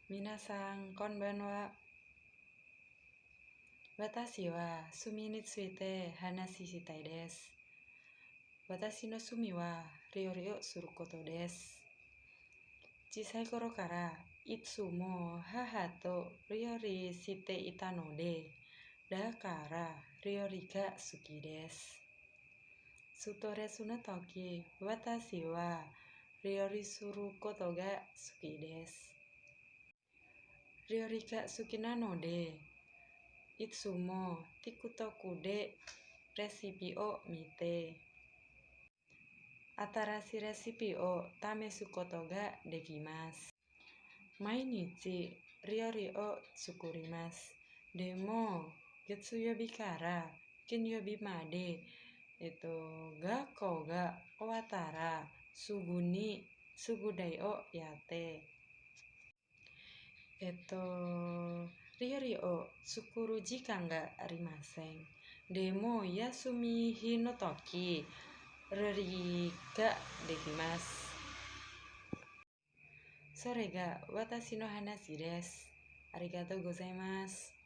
Minasan konbanwa. Watashi wa sumi ni tsuite hanashi shitai desu. Watashi no sumi wa ryori o suru koto desu. Chisai koro kara itsumo haha to ryori shite ita no de, da kara ryori ga suki desu. Sutoresu no toki watashi wa ryori suru koto ga suki desu. Ryori ga suki na no de, itsumo tikutoku de resipi o mite. Atarashi resipi o tamesu koto ga dekimasu. Mainichi ryori o tsukurimasu. De mo getsuyobi kara kinyobi made gakko ga owatara sugu ni sugudai o yate. Ryori o tsukuru jikan ga arimasen. De mo yasumihi no toki ryori ga dekimasu. Sore ga watashi no hanashi desu. Arigatou gozaimasu.